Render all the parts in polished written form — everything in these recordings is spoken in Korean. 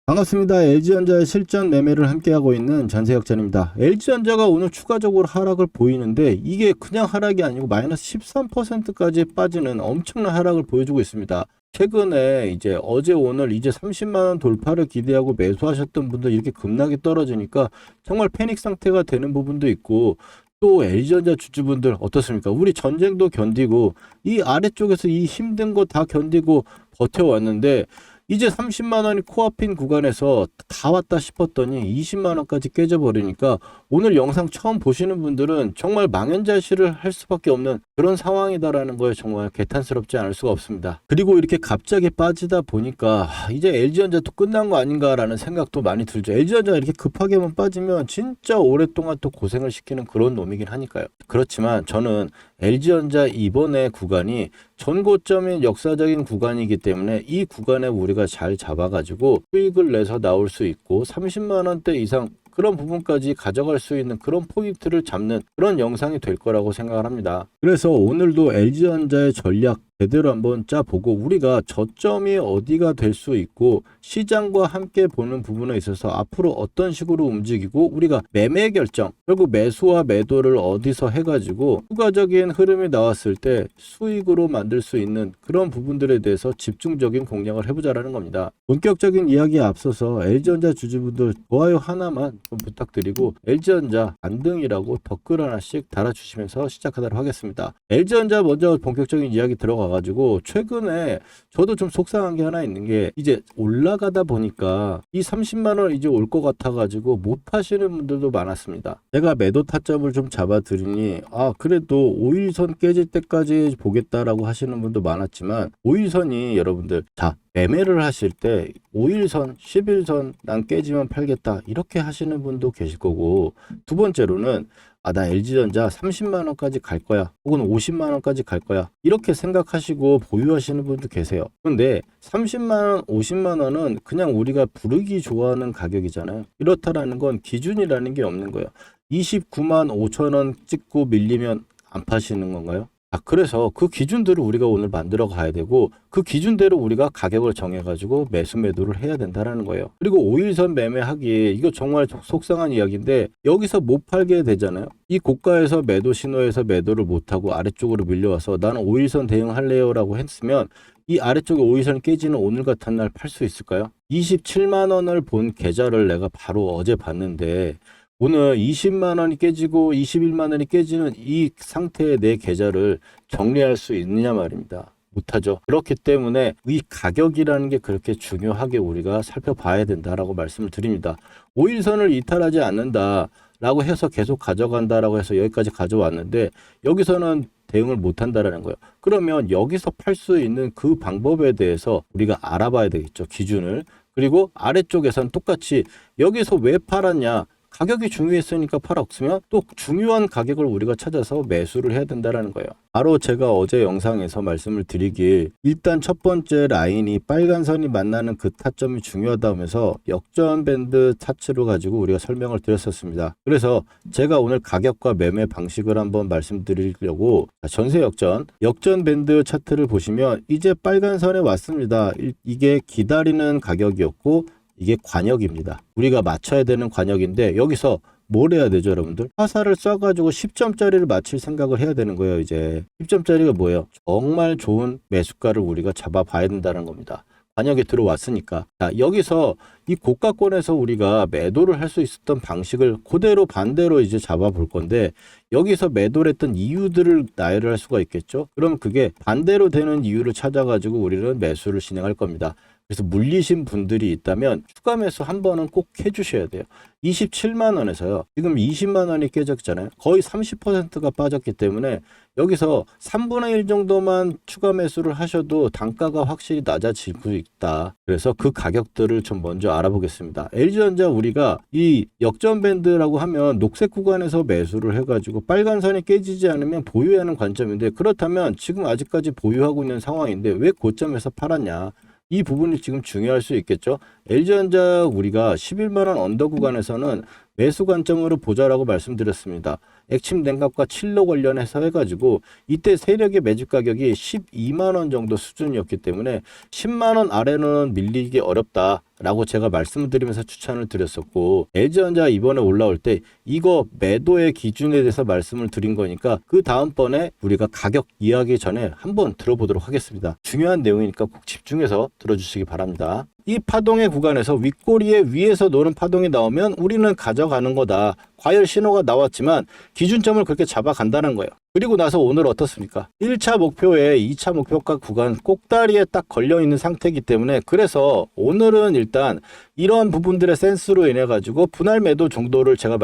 반갑습니다. LG전자의 실전 매매를 함께하고 있는 전세혁전입니다. LG전자가 오늘 추가적으로 하락을 보이는데 이게 그냥 하락이 아니고 마이너스 13%까지 빠지는 엄청난 하락을 보여주고 있습니다. 최근에 이제 어제 오늘 이제 30만원 돌파를 기대하고 매수하셨던 분들 이렇게 급락이 떨어지니까 정말 패닉 상태가 되는 부분도 있고, 또 LG전자 주주분들 어떻습니까? 우리 전쟁도 견디고 이 아래쪽에서 이 힘든 거 다 견디고 버텨왔는데 이제 30만 원이 코앞인 구간에서 다 왔다 싶었더니 20만 원까지 깨져버리니까 오늘 영상 처음 보시는 분들은 정말 망연자실을 할 수밖에 없는 그런 상황이다라는 거에 정말 개탄스럽지 않을 수가 없습니다. 그리고 이렇게 갑자기 빠지다 보니까 이제 LG전자도 끝난 거 아닌가라는 생각도 많이 들죠. LG전자가 이렇게 급하게만 빠지면 진짜 오랫동안 또 고생을 시키는 그런 놈이긴 하니까요. 그렇지만 저는 LG전자 이번에 구간이 전고점인 역사적인 구간이기 때문에 이 구간에 우리가 잘 잡아가지고 수익을 내서 나올 수 있고 30만 원대 이상 그런 부분까지 가져갈 수 있는 그런 포인트를 잡는 그런 영상이 될 거라고 생각을 합니다. 그래서 오늘도 LG전자의 전략 제대로 한번 짜보고 우리가 저점이 어디가 될 수 있고 시장과 함께 보는 부분에 있어서 앞으로 어떤 식으로 움직이고 우리가 매매 결정, 결국 매수와 매도를 어디서 해가지고 추가적인 흐름이 나왔을 때 수익으로 만들 수 있는 그런 부분들에 대해서 집중적인 공략을 해보자라는 겁니다. 본격적인 이야기에 앞서서 LG전자 주주분들 좋아요 하나만 좀 부탁드리고 LG전자 반등이라고 댓글 하나씩 달아주시면서 시작하도록 하겠습니다. LG전자 먼저 본격적인 이야기 들어가가지고 최근에 저도 좀 속상한 게 하나 있는 게 이제 올라가다 보니까 이 30만원 이제 올 것 같아가지고 못 파시는 분들도 많았습니다. 제가 매도 타점을 좀 잡아드리니 그래도 5일선 깨질 때까지 보겠다라고 하시는 분도 많았지만 5일선이 여러분들 매매를 하실 때 5일선, 10일선 난 깨지면 팔겠다 이렇게 하시는 분도 계실 거고, 두 번째로는 나 LG전자 30만 원까지 갈 거야 혹은 50만 원까지 갈 거야 이렇게 생각하시고 보유하시는 분도 계세요. 근데 30만 원, 50만 원은 그냥 우리가 부르기 좋아하는 가격이잖아요. 이렇다라는 건 기준이라는 게 없는 거예요. 29만 5천 원 찍고 밀리면 안 파시는 건가요? 그래서 그 기준들을 우리가 오늘 만들어 가야 되고 그 기준대로 우리가 가격을 정해가지고 매수 매도를 해야 된다는 거예요. 그리고 5일선 매매하기에 이거 정말 속상한 이야기인데 여기서 못 팔게 되잖아요. 이 고가에서 매도 신호에서 매도를 못하고 아래쪽으로 밀려와서 나는 5일선 대응할래요 라고 했으면 이 아래쪽에 5일선 깨지는 오늘 같은 날 팔 수 있을까요? 27만 원을 본 계좌를 내가 바로 어제 봤는데 오늘 20만 원이 깨지고 21만 원이 깨지는 이 상태의 내 계좌를 정리할 수 있느냐 말입니다. 못하죠. 그렇기 때문에 이 가격이라는 게 그렇게 중요하게 우리가 살펴봐야 된다라고 말씀을 드립니다. 5일선을 이탈하지 않는다라고 해서 계속 가져간다라고 해서 여기까지 가져왔는데 여기서는 대응을 못한다라는 거예요. 그러면 여기서 팔 수 있는 그 방법에 대해서 우리가 알아봐야 되겠죠. 기준을. 그리고 아래쪽에선 똑같이 여기서 왜 팔았냐. 가격이 중요했으니까 팔았으면 또 중요한 가격을 우리가 찾아서 매수를 해야 된다는 거예요. 바로 제가 어제 영상에서 말씀을 드리길 일단 첫 번째 라인이 빨간 선이 만나는 그 타점이 중요하다면서 역전 밴드 차트를 가지고 우리가 설명을 드렸었습니다. 그래서 제가 오늘 가격과 매매 방식을 한번 말씀드리려고 전세 역전 밴드 차트를 보시면 이제 빨간 선에 왔습니다. 이게 기다리는 가격이었고 이게 관역입니다. 우리가 맞춰야 되는 관역인데 여기서 뭘 해야 되죠, 여러분들? 화살을 쏴가지고 10점짜리를 맞출 생각을 해야 되는 거예요, 이제. 10점짜리가 뭐예요? 정말 좋은 매수가를 우리가 잡아봐야 된다는 겁니다. 관역에 들어왔으니까. 여기서 이 고가권에서 우리가 매도를 할 수 있었던 방식을 그대로 반대로 이제 잡아볼 건데 여기서 매도를 했던 이유들을 나열을 할 수가 있겠죠. 그럼 그게 반대로 되는 이유를 찾아가지고 우리는 매수를 진행할 겁니다. 그래서 물리신 분들이 있다면 추가 매수 한 번은 꼭 해주셔야 돼요. 27만 원에서요. 지금 20만 원이 깨졌잖아요. 거의 30%가 빠졌기 때문에 여기서 3분의 1 정도만 추가 매수를 하셔도 단가가 확실히 낮아지고 있다. 그래서 그 가격들을 좀 먼저 알아보겠습니다. LG전자 우리가 이 역전 밴드라고 하면 녹색 구간에서 매수를 해가지고 빨간 선이 깨지지 않으면 보유하는 관점인데 그렇다면 지금 아직까지 보유하고 있는 상황인데 왜 고점에서 팔았냐. 이 부분이 지금 중요할 수 있겠죠. LG전자 우리가 11만원 언더 구간에서는 매수 관점으로 보자라고 말씀드렸습니다. 액침 냉각과 7로 관련해서 해가지고 이때 세력의 매집 가격이 12만원 정도 수준이었기 때문에 10만원 아래로는 밀리기 어렵다라고 제가 말씀을 드리면서 추천을 드렸었고, LG전자 이번에 올라올 때 이거 매도의 기준에 대해서 말씀을 드린 거니까 그 다음번에 우리가 가격 이야기 전에 한번 들어보도록 하겠습니다. 중요한 내용이니까 꼭 집중해서 들어주시기 바랍니다. 이 파동의 구간에서 윗꼬리에 위에서 노는 파동이 나오면 우리는 가져가는 거다. 과열 신호가 나왔지만 기준점을 그렇게 잡아간다는 거예요. 그리고 나서 오늘 어떻습니까? 1차 목표에 2차 목표가 구간 꼭다리에 딱 걸려있는 상태이기 때문에, 그래서 오늘은 일단 이런 부분들의 센스로 인해 가지고 분할 매도 정도를 제가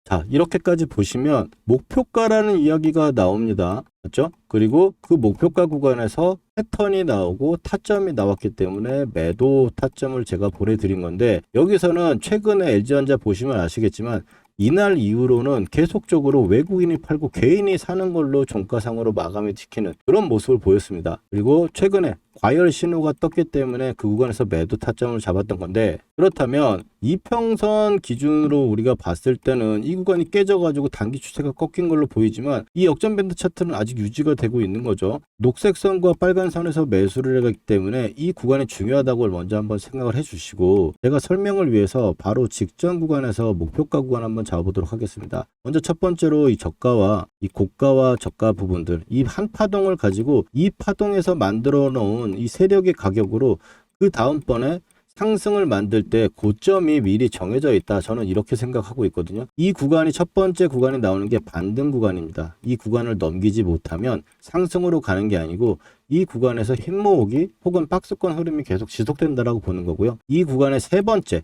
자, 이렇게까지 보시면 목표가라는 이야기가 나옵니다. 맞죠? 그리고 그 목표가 구간에서 패턴이 나오고 타점이 나왔기 때문에 매도 타점을 제가 보내드린 건데, 여기서는 최근에 LG전자 보시면 아시겠지만 이날 이후로는 계속적으로 외국인이 팔고 개인이 사는 걸로 종가상으로 마감이 지키는 그런 모습을 보였습니다. 그리고 최근에 과열 신호가 떴기 때문에 그 구간에서 매도 타점을 잡았던 건데, 그렇다면 이평선 기준으로 우리가 봤을 때는 이 구간이 깨져가지고 단기 추세가 꺾인 걸로 보이지만 이 역전 밴드 차트는 아직 유지가 되고 있는 거죠. 녹색 선과 빨간 선에서 매수를 하기 때문에 이 구간이 중요하다고 먼저 한번 생각을 해주시고, 제가 설명을 위해서 바로 직전 구간에서 목표가 구간 한번 잡아보도록 하겠습니다. 먼저 첫 번째로 이 저가와 이 고가와 저가 부분들, 이 한 파동을 가지고 이 파동에서 만들어 놓은 이 세력의 가격으로 그 다음번에 상승을 만들 때 고점이 미리 정해져 있다. 저는 이렇게 생각하고 있거든요. 이 구간이 첫 번째 구간이 나오는 게 반등 구간입니다. 이 구간을 넘기지 못하면 상승으로 가는 게 아니고 이 구간에서 힘 모으기 혹은 박스권 흐름이 계속 지속된다라고 보는 거고요. 이 구간의 세 번째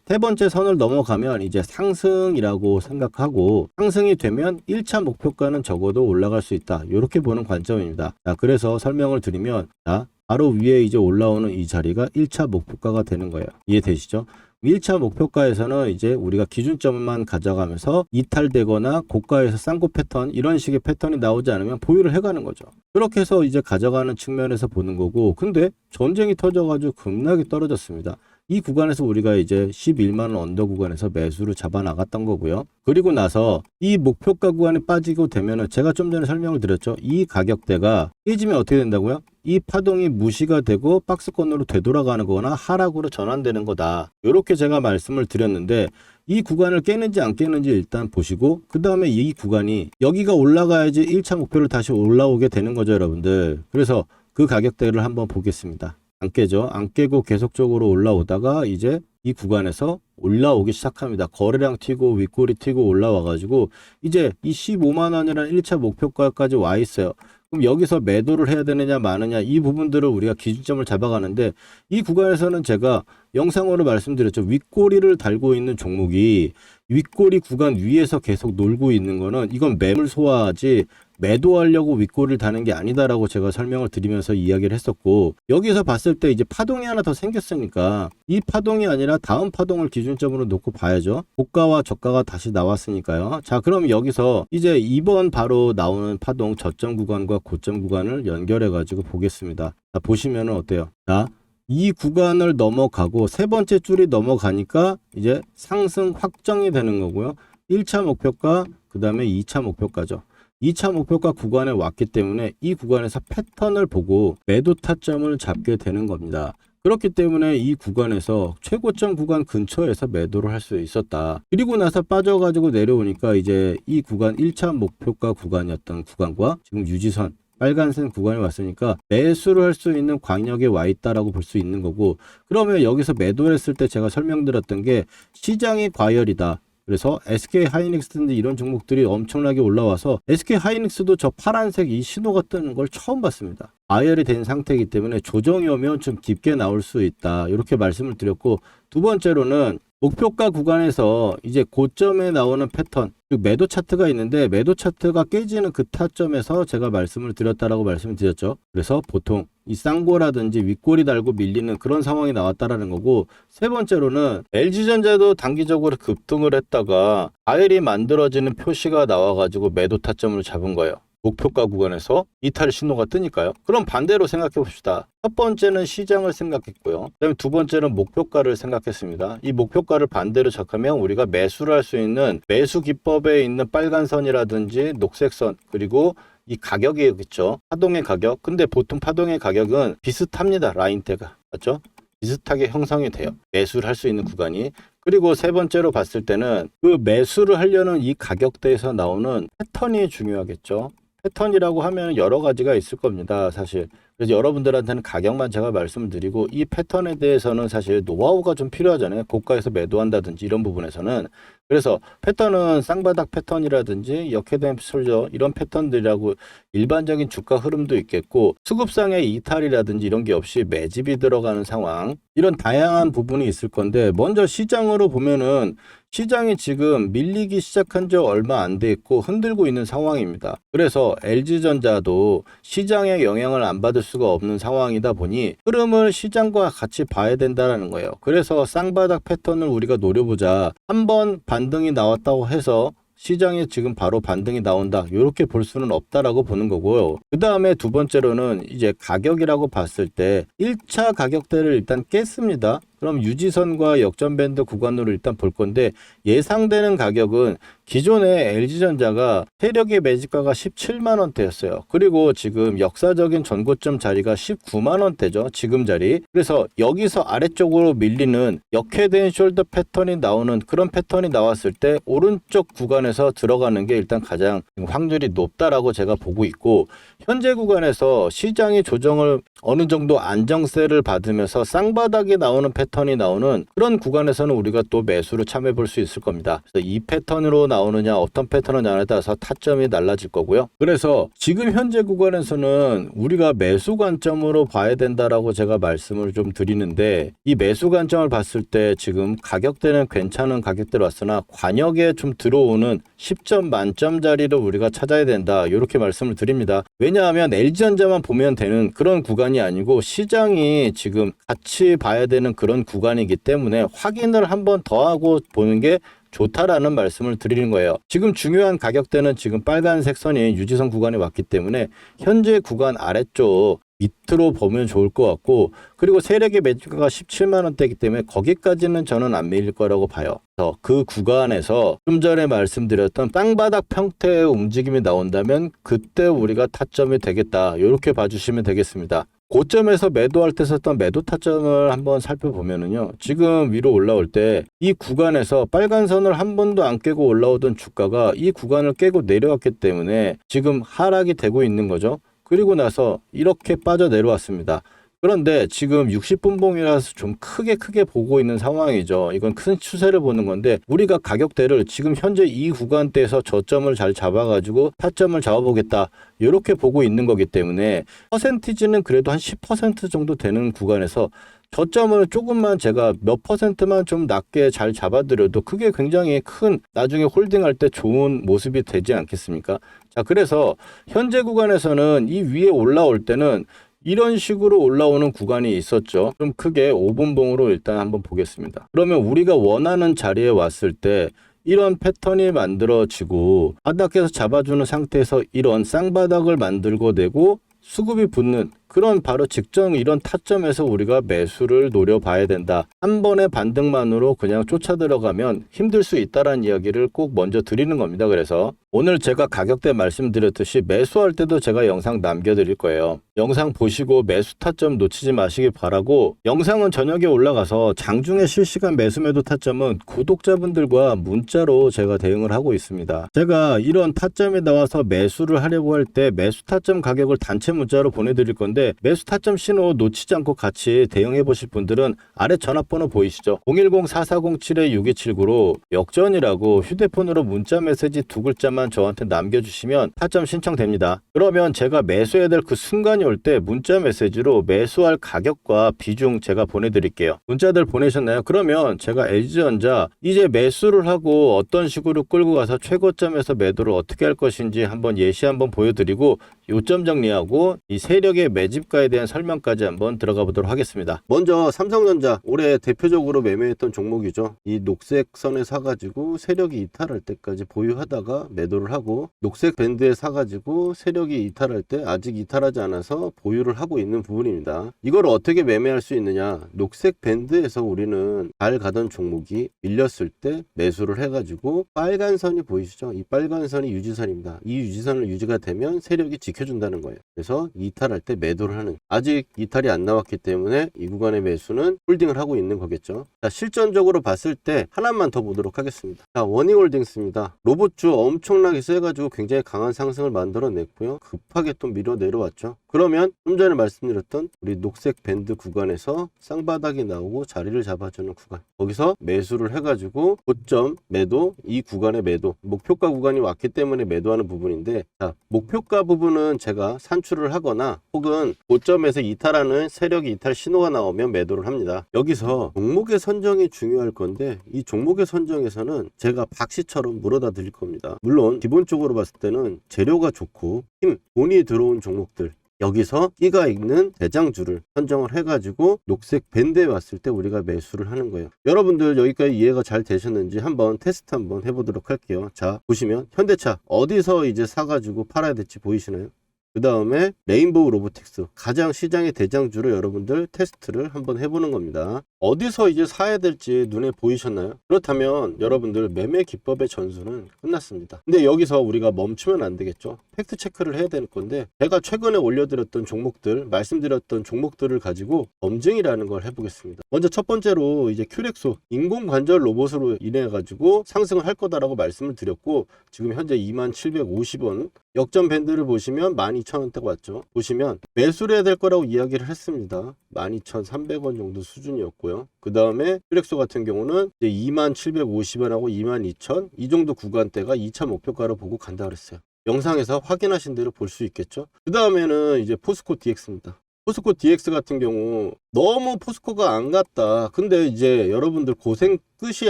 선을 넘어가면 이제 상승이라고 생각하고, 상승이 되면 1차 목표가는 적어도 올라갈 수 있다. 이렇게 보는 관점입니다. 자, 그래서 설명을 드리면, 자, 바로 위에 이제 올라오는 이 자리가 1차 목표가가 되는 거예요. 이해되시죠? 1차 목표가에서는 이제 우리가 기준점만 가져가면서 이탈되거나 고가에서 쌍고 패턴, 이런 식의 패턴이 나오지 않으면 보유를 해가는 거죠. 그렇게 해서 이제 가져가는 측면에서 보는 거고, 근데 전쟁이 터져가지고 급락이 떨어졌습니다. 이 구간에서 우리가 이제 11만원 언더 구간에서 매수를 잡아 나갔던 거고요. 그리고 나서 이 목표가 구간에 빠지고 되면은 제가 좀 전에 설명을 드렸죠. 이 가격대가 깨지면 어떻게 된다고요? 이 파동이 무시가 되고 박스권으로 되돌아가는 거나 하락으로 전환되는 거다. 이렇게 제가 말씀을 드렸는데, 이 구간을 깨는지 안 깨는지 일단 보시고, 그 다음에 이 구간이 여기가 올라가야지 1차 목표를 다시 올라오게 되는 거죠, 여러분들. 그래서 그 가격대를 한번 보겠습니다. 안 깨죠. 안 깨고 계속적으로 올라오다가 이제 이 구간에서 올라오기 시작합니다. 거래량 튀고 윗꼬리 튀고 올라와가지고 이제 이 15만 원이라는 1차 목표가까지 와 있어요. 그럼 여기서 매도를 해야 되느냐 마느냐, 이 부분들을 우리가 기준점을 잡아가는데, 이 구간에서는 제가 영상으로 말씀드렸죠. 윗꼬리를 달고 있는 종목이 윗꼬리 구간 위에서 계속 놀고 있는 거는 이건 매물 소화하지 매도하려고 윗꼬리를 다는 게 아니다라고 제가 설명을 드리면서 이야기를 했었고, 여기서 봤을 때 이제 파동이 하나 더 생겼으니까 이 파동이 아니라 다음 파동을 기준점으로 놓고 봐야죠. 고가와 저가가 다시 나왔으니까요. 자, 그럼 여기서 이제 이번 바로 나오는 파동 저점 구간과 고점 구간을 연결해 가지고 보겠습니다. 자, 보시면은 어때요? 자, 이 구간을 넘어가고 세 번째 줄이 넘어가니까 이제 상승 확정이 되는 거고요. 1차 목표가, 그 다음에 2차 목표가죠. 2차 목표가 구간에 왔기 때문에 이 구간에서 패턴을 보고 매도 타점을 잡게 되는 겁니다. 그렇기 때문에 이 구간에서 최고점 구간 근처에서 매도를 할 수 있었다. 그리고 나서 빠져가지고 내려오니까 이제 이 구간 1차 목표가 구간이었던 구간과 지금 유지선 빨간색 구간에 왔으니까 매수를 할 수 있는 광역에 와 있다라고 볼 수 있는 거고, 그러면 여기서 매도를 했을 때 제가 설명드렸던 게 시장이 과열이다. 그래서 SK 하이닉스든지 이런 종목들이 엄청나게 올라와서 SK 하이닉스도 저 파란색 이 신호가 뜨는 걸 처음 봤습니다. 과열이 된 상태이기 때문에 조정이 오면 좀 깊게 나올 수 있다. 이렇게 말씀을 드렸고, 두 번째로는 목표가 구간에서 이제 고점에 나오는 패턴, 즉 매도 차트가 있는데 매도 차트가 깨지는 그 타점에서 제가 말씀을 드렸다라고 말씀을 드렸죠. 그래서 보통 이 쌍고라든지 윗꼬리 달고 밀리는 그런 상황이 나왔다라는 거고, 세 번째로는 LG전자도 단기적으로 급등을 했다가 과열이 만들어지는 표시가 나와가지고 매도 타점을 잡은 거예요. 목표가 구간에서 이탈 신호가 뜨니까요. 그럼 반대로 생각해 봅시다. 첫 번째는 시장을 생각했고요. 그다음에 두 번째는 목표가를 생각했습니다. 이 목표가를 반대로 작하면 우리가 매수를 할 수 있는 매수 기법에 있는 빨간 선이라든지 녹색 선, 그리고 이 가격이 있죠. 파동의 가격. 근데 보통 파동의 가격은 비슷합니다. 라인대가. 맞죠? 비슷하게 형성이 돼요. 매수를 할 수 있는 구간이. 그리고 세 번째로 봤을 때는 그 매수를 하려는 이 가격대에서 나오는 패턴이 중요하겠죠. 패턴이라고 하면 여러 가지가 있을 겁니다. 사실. 그래서 여러분들한테는 가격만 제가 말씀을 드리고 이 패턴에 대해서는 사실 노하우가 좀 필요하잖아요. 고가에서 매도한다든지 이런 부분에서는. 그래서 패턴은 쌍바닥 패턴이라든지 역헤드앤 숄더 이런 패턴들이라고 일반적인 주가 흐름도 있겠고 수급상의 이탈이라든지 이런 게 없이 매집이 들어가는 상황, 이런 다양한 부분이 있을 건데, 먼저 시장으로 보면은 시장이 지금 밀리기 시작한 지 얼마 안 돼 있고 흔들고 있는 상황입니다. 그래서 LG전자도 시장의 영향을 안 받을 수가 없는 상황이다 보니 흐름을 시장과 같이 봐야 된다는 거예요. 그래서 쌍바닥 패턴을 우리가 노려보자. 한번 반등이 나왔다고 해서 시장에 지금 바로 반등이 나온다, 이렇게 볼 수는 없다라고 보는 거고요. 그 다음에 두 번째로는 이제 가격이라고 봤을 때 1차 가격대를 일단 깼습니다. 그럼 유지선과 역전밴드 구간으로 일단 볼 건데, 예상되는 가격은 기존의 LG전자가 세력의 매집가가 17만 원대였어요. 그리고 지금 역사적인 전고점 자리가 19만 원대죠. 지금 자리. 그래서 여기서 아래쪽으로 밀리는 역헤드앤숄더 패턴이 나오는 그런 패턴이 나왔을 때 오른쪽 구간에서 들어가는 게 일단 가장 확률이 높다라고 제가 보고 있고, 현재 구간에서 시장이 조정을 어느 정도 안정세를 받으면서 쌍바닥이 나오는 패턴이 나오는 그런 구간에서는 우리가 또 매수를 참여해 볼 수 있을 겁니다. 그래서 이 패턴으로 나오느냐 어떤 패턴이냐에 따라서 타점이 달라질 거고요. 그래서 지금 현재 구간에서는 우리가 매수 관점으로 봐야 된다라고 제가 말씀을 좀 드리는데, 이 매수 관점을 봤을 때 지금 가격대는 괜찮은 가격대로 왔으나 관역에 좀 들어오는 10점 만점 자리를 우리가 찾아야 된다, 이렇게 말씀을 드립니다. 왜냐하면 LG전자만 보면 되는 그런 구간이 아니고 시장이 지금 같이 봐야 되는 그런 구간이기 때문에 확인을 한번 더 하고 보는 게 좋다라는 말씀을 드리는 거예요. 지금 중요한 가격대는 지금 빨간색 선이 유지선 구간에 왔기 때문에 현재 구간 아래쪽 밑으로 보면 좋을 것 같고, 그리고 세력의 매집가가 17만 원대이기 때문에 거기까지는 저는 안 밀릴 거라고 봐요. 그래서 그 구간에서 좀 전에 말씀드렸던 땅바닥 형태의 움직임이 나온다면 그때 우리가 타점이 되겠다, 이렇게 봐주시면 되겠습니다. 고점에서 매도할 때 썼던 매도 타점을 한번 살펴보면은요, 지금 위로 올라올 때 이 구간에서 빨간 선을 한 번도 안 깨고 올라오던 주가가 이 구간을 깨고 내려왔기 때문에 지금 하락이 되고 있는 거죠. 그리고 나서 이렇게 빠져 내려왔습니다. 그런데 지금 60분봉이라서 좀 크게 보고 있는 상황이죠. 이건 큰 추세를 보는 건데, 우리가 가격대를 지금 현재 이 구간대에서 저점을 잘 잡아가지고 타점을 잡아보겠다, 이렇게 보고 있는 거기 때문에 퍼센티지는 그래도 한 10% 정도 되는 구간에서 저점을 조금만 제가 몇 퍼센트만 좀 낮게 잘 잡아드려도 그게 굉장히 큰 나중에 홀딩할 때 좋은 모습이 되지 않겠습니까? 자, 그래서 현재 구간에서는 이 위에 올라올 때는 이런 식으로 올라오는 구간이 있었죠. 좀 크게 5분봉으로 일단 한번 보겠습니다. 그러면 우리가 원하는 자리에 왔을 때 이런 패턴이 만들어지고 바닥에서 잡아주는 상태에서 이런 쌍바닥을 만들고 내고 수급이 붙는 그런 바로 직전 이런 타점에서 우리가 매수를 노려봐야 된다. 한 번의 반등만으로 그냥 쫓아 들어가면 힘들 수 있다라는 이야기를 꼭 먼저 드리는 겁니다. 그래서 오늘 제가 가격대 말씀드렸듯이 매수할 때도 제가 영상 남겨드릴 거예요. 영상 보시고 매수 타점 놓치지 마시기 바라고, 영상은 저녁에 올라가서 장중에 실시간 매수 매도 타점은 구독자분들과 문자로 제가 대응을 하고 있습니다. 제가 이런 타점이 나와서 매수를 하려고 할 때 매수 타점 가격을 단체 문자로 보내드릴 건데, 매수 타점 신호 놓치지 않고 같이 대응해 보실 분들은 아래 전화번호 보이시죠? 010-4407-6279로 역전이라고 휴대폰으로 문자 메시지 2글자만 저한테 남겨주시면 타점 신청됩니다. 그러면 제가 매수해야 될 그 순간이 올 때 문자 메시지로 매수할 가격과 비중 제가 보내드릴게요. 문자들 보내셨나요? 그러면 제가 LG전자 이제 매수를 하고 어떤 식으로 끌고 가서 최고점에서 매도를 어떻게 할 것인지 한번 예시 한번 보여드리고 요점 정리하고 이 세력의 매집가에 대한 설명까지 한번 들어가 보도록 하겠습니다. 먼저 삼성전자 올해 대표적으로 매매했던 종목이죠. 이 녹색 선에 사가지고 세력이 이탈할 때까지 보유하다가 매도를 하고, 녹색 밴드에 사가지고 세력이 이탈할 때 아직 이탈하지 않아서 보유를 하고 있는 부분입니다. 이걸 어떻게 매매할 수 있느냐? 녹색 밴드에서 우리는 잘 가던 종목이 밀렸을 때 매수를 해가지고, 빨간 선이 보이시죠? 이 빨간 선이 유지선입니다. 이 유지선을 유지가 되면 세력이 지켜준다는 거예요. 그래서 이탈할 때 매도를 하는, 아직 이탈이 안 나왔기 때문에 이 구간의 매수는 홀딩을 하고 있는 거겠죠. 자, 실전적으로 봤을 때 하나만 더 보도록 하겠습니다. 자, 워닝홀딩스입니다. 로봇주 엄청나게 세가지고 굉장히 강한 상승을 만들어냈고요. 급하게 또 밀어 내려왔죠. 그러면 좀 전에 말씀드렸던 우리 녹색 밴드 구간에서 쌍바닥이 나오고 자리를 잡아주는 구간, 거기서 매수를 해가지고 고점 매도, 이 구간의 매도, 목표가 구간이 왔기 때문에 매도하는 부분인데, 자, 목표가 부분은 제가 산출을 하거나 혹은 고점에서 이탈하는 세력이 이탈 신호가 나오면 매도를 합니다. 여기서 종목의 선정이 중요할 건데, 이 종목의 선정에서는 제가 박씨처럼 물어다 드릴 겁니다. 물론 기본적으로 봤을 때는 재료가 좋고 힘, 돈이 들어온 종목들, 여기서 끼가 있는 대장주를 선정을 해가지고 녹색 밴드에 왔을 때 우리가 매수를 하는 거예요. 여러분들 여기까지 이해가 잘 되셨는지 한번 테스트 한번 해보도록 할게요. 자, 보시면 현대차 어디서 이제 사가지고 팔아야 될지 보이시나요? 그 다음에 레인보우 로보틱스, 가장 시장의 대장주를 여러분들 테스트를 한번 해보는 겁니다. 어디서 이제 사야 될지 눈에 보이셨나요? 그렇다면 여러분들 매매 기법의 전수는 끝났습니다. 근데 여기서 우리가 멈추면 안 되겠죠. 팩트 체크를 해야 되는 건데, 제가 최근에 올려드렸던 종목들, 말씀드렸던 종목들을 가지고 검증이라는 걸 해보겠습니다. 먼저 첫 번째로 이제 큐렉소, 인공관절 로봇으로 인해 가지고 상승을 할 거다라고 말씀을 드렸고, 지금 현재 2750원, 역전 밴드를 보시면 12,000원대가 왔죠. 보시면 매수를 해야 될 거라고 이야기를 했습니다. 12,300원 정도 수준이었고요. 그 다음에 퓨렉소 같은 경우는 이제 2750원하고 22,000, 이 정도 구간대가 2차 목표가로 보고 간다 그랬어요. 영상에서 확인하신 대로 볼 수 있겠죠. 그 다음에는 이제 포스코 DX입니다. 포스코 DX 같은 경우 너무 포스코가 안 갔다. 근데 이제 여러분들 고생 끝이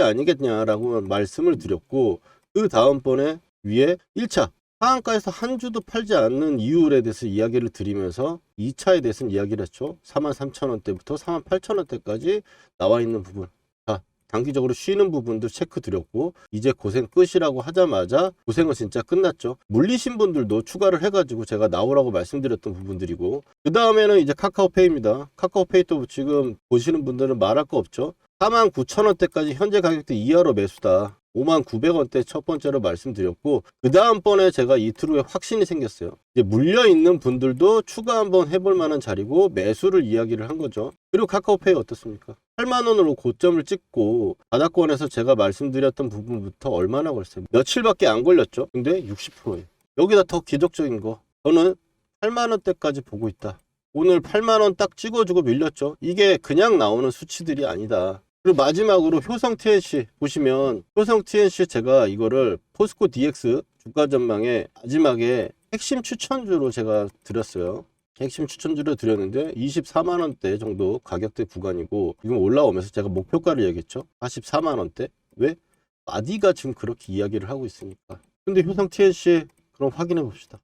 아니겠냐라고 말씀을 드렸고, 그 다음번에 위에 1차 하한가에서 한 주도 팔지 않는 이유에 대해서 이야기를 드리면서 2차에 대해서는 이야기를 했죠. 43,000원대부터 48,000원대까지 나와 있는 부분, 자, 단기적으로 쉬는 부분도 체크 드렸고, 이제 고생 끝이라고 하자마자 고생은 진짜 끝났죠. 물리신 분들도 추가를 해가지고 제가 나오라고 말씀드렸던 부분들이고, 그 다음에는 이제 카카오페이입니다. 카카오페이도 지금 보시는 분들은 말할 거 없죠. 49,000원대까지 현재 가격대 이하로 매수다. 59,000원대 첫 번째로 말씀드렸고, 그 다음번에 제가 이틀 후에 확신이 생겼어요. 이제 물려있는 분들도 추가 한번 해볼 만한 자리고 매수를 이야기를 한 거죠. 그리고 카카오페이 어떻습니까? 8만원으로 고점을 찍고 바닥권에서 제가 말씀드렸던 부분부터 얼마나 걸렸어요? 며칠밖에 안 걸렸죠. 근데 60%예요. 여기다 더 기적적인 거, 저는 8만원대까지 보고 있다. 오늘 8만원 딱 찍어주고 밀렸죠. 이게 그냥 나오는 수치들이 아니다. 그리고 마지막으로 효성 TNC 보시면, 효성 TNC 제가 이거를 포스코 DX 주가 전망에 마지막에 핵심 추천주로 제가 드렸어요. 핵심 추천주로 드렸는데 24만원대 정도 가격대 구간이고, 지금 올라오면서 제가 목표가를 얘기했죠. 44만원대. 왜? 아디가 지금 그렇게 이야기를 하고 있으니까. 근데 효성 TNC 그럼 확인해 봅시다.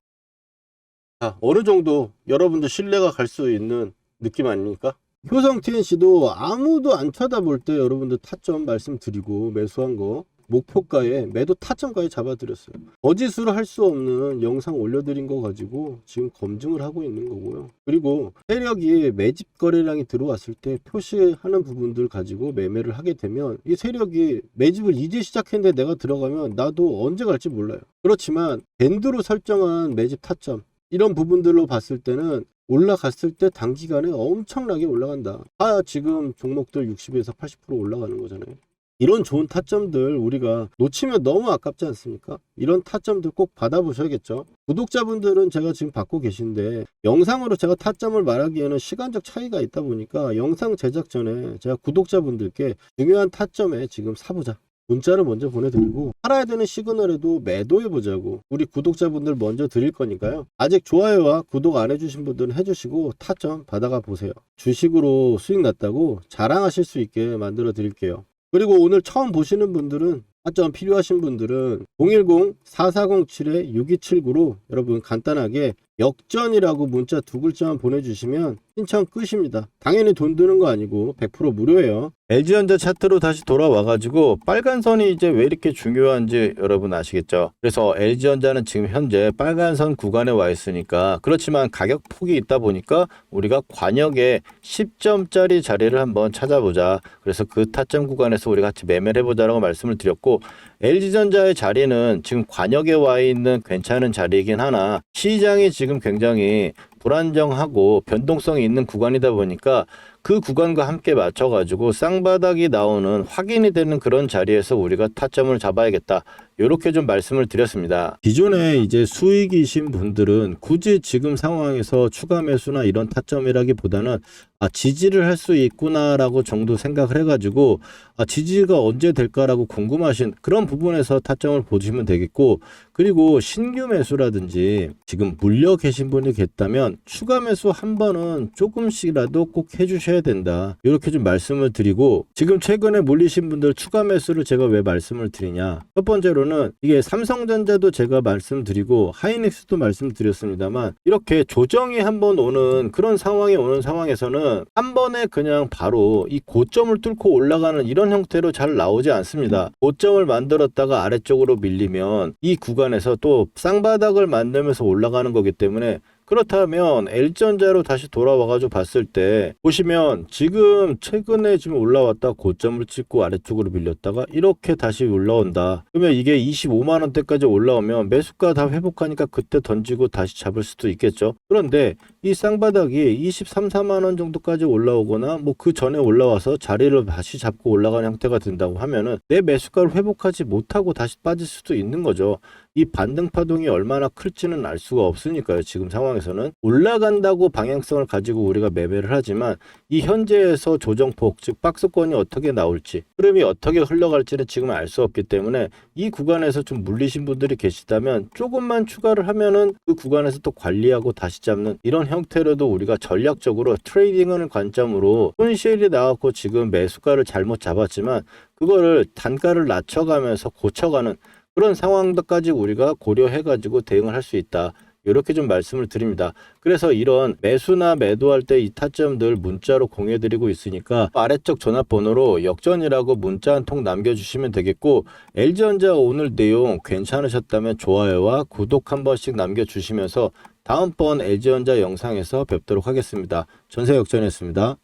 자, 어느 정도 여러분들 신뢰가 갈 수 있는 느낌 아닙니까? 효성 TNC도 아무도 안 쳐다볼 때 여러분들 타점 말씀드리고 매수한 거 목표가에 매도 타점까지 잡아드렸어요. 거짓으로 할 수 없는 영상 올려드린 거 가지고 지금 검증을 하고 있는 거고요. 그리고 세력이 매집 거래량이 들어왔을 때 표시하는 부분들 가지고 매매를 하게 되면, 이 세력이 매집을 이제 시작했는데 내가 들어가면 나도 언제 갈지 몰라요. 그렇지만 밴드로 설정한 매집 타점, 이런 부분들로 봤을 때는 올라갔을 때 단기간에 엄청나게 올라간다. 지금 종목들 60에서 80% 올라가는 거잖아요. 이런 좋은 타점들 우리가 놓치면 너무 아깝지 않습니까? 이런 타점들 꼭 받아보셔야겠죠. 구독자분들은 제가 지금 받고 계신데, 영상으로 제가 타점을 말하기에는 시간적 차이가 있다 보니까 영상 제작 전에 제가 구독자분들께 중요한 타점에 지금 사보자, 문자를 먼저 보내드리고, 팔아야 되는 시그널에도 매도해보자고 우리 구독자분들 먼저 드릴 거니까요. 아직 좋아요와 구독 안 해주신 분들은 해주시고 타점 받아가 보세요. 주식으로 수익 났다고 자랑하실 수 있게 만들어 드릴게요. 그리고 오늘 처음 보시는 분들은, 타점 필요하신 분들은 010-4407-6279로 여러분 간단하게 역전이라고 문자 두 글자만 보내주시면 신청 끝입니다. 당연히 돈 드는 거 아니고 100% 무료예요. LG전자 차트로 다시 돌아와가지고 빨간 선이 이제 왜 이렇게 중요한지 여러분 아시겠죠? 그래서 LG전자는 지금 현재 빨간 선 구간에 와 있으니까, 그렇지만 가격 폭이 있다 보니까 우리가 관역에 10점짜리 자리를 한번 찾아보자. 그래서 그 타점 구간에서 우리 같이 매매를 해보자라고 말씀을 드렸고, LG전자의 자리는 지금 관역에 와 있는 괜찮은 자리이긴 하나 시장이 지금 굉장히 불안정하고 변동성이 있는 구간이다 보니까 그 구간과 함께 맞춰가지고 쌍바닥이 나오는 확인이 되는 그런 자리에서 우리가 타점을 잡아야겠다. 이렇게 좀 말씀을 드렸습니다. 기존에 이제 수익이신 분들은 굳이 지금 상황에서 추가 매수나 이런 타점이라기보다는 지지를 할 수 있구나라고 정도 생각을 해가지고 지지가 언제 될까라고 궁금하신 그런 부분에서 타점을 보시면 되겠고, 그리고 신규 매수라든지 지금 물려 계신 분이 계시다면 추가 매수 한 번은 조금씩이라도 꼭 해주셔야 된다. 이렇게 좀 말씀을 드리고, 지금 최근에 물리신 분들 추가 매수를 제가 왜 말씀을 드리냐. 첫 번째로는 이게 삼성전자도 제가 말씀드리고 하이닉스도 말씀드렸습니다만, 이렇게 조정이 한번 오는 그런 상황이 오는 상황에서는 한 번에 그냥 바로 이 고점을 뚫고 올라가는 이런 형태로 잘 나오지 않습니다. 고점을 만들었다가 아래쪽으로 밀리면 이 구간에서 또 쌍바닥을 만들면서 올라가는 거기 때문에, 그렇다면 LG전자로 다시 돌아와가지고 봤을 때 보시면 지금 최근에 지금 올라왔다 고점을 찍고 아래쪽으로 밀렸다가 이렇게 다시 올라온다. 그러면 이게 25만 원대까지 올라오면 매수가 다 회복하니까 그때 던지고 다시 잡을 수도 있겠죠. 그런데 이 쌍바닥이 23, 4만 원 정도까지 올라오거나 뭐 그 전에 올라와서 자리를 다시 잡고 올라가는 형태가 된다고 하면은 내 매수가를 회복하지 못하고 다시 빠질 수도 있는 거죠. 이 반등 파동이 얼마나 클지는 알 수가 없으니까요. 지금 상황에서는 올라간다고 방향성을 가지고 우리가 매매를 하지만 이 현재에서 조정폭, 즉 박스권이 어떻게 나올지, 흐름이 어떻게 흘러갈지는 지금 알 수 없기 때문에 이 구간에서 좀 물리신 분들이 계시다면 조금만 추가를 하면은 그 구간에서 또 관리하고 다시 잡는 이런 형태로도 우리가 전략적으로 트레이딩을 관점으로 손실이 나왔고 지금 매수가를 잘못 잡았지만 그거를 단가를 낮춰가면서 고쳐가는 그런 상황까지 우리가 고려해가지고 대응을 할 수 있다. 이렇게 좀 말씀을 드립니다. 그래서 이런 매수나 매도할 때 이 타점들 문자로 공유해드리고 있으니까 아래쪽 전화번호로 역전이라고 문자 한 통 남겨주시면 되겠고, LG전자 오늘 내용 괜찮으셨다면 좋아요와 구독 한 번씩 남겨주시면서 다음번 LG전자 영상에서 뵙도록 하겠습니다. 전세역전이었습니다.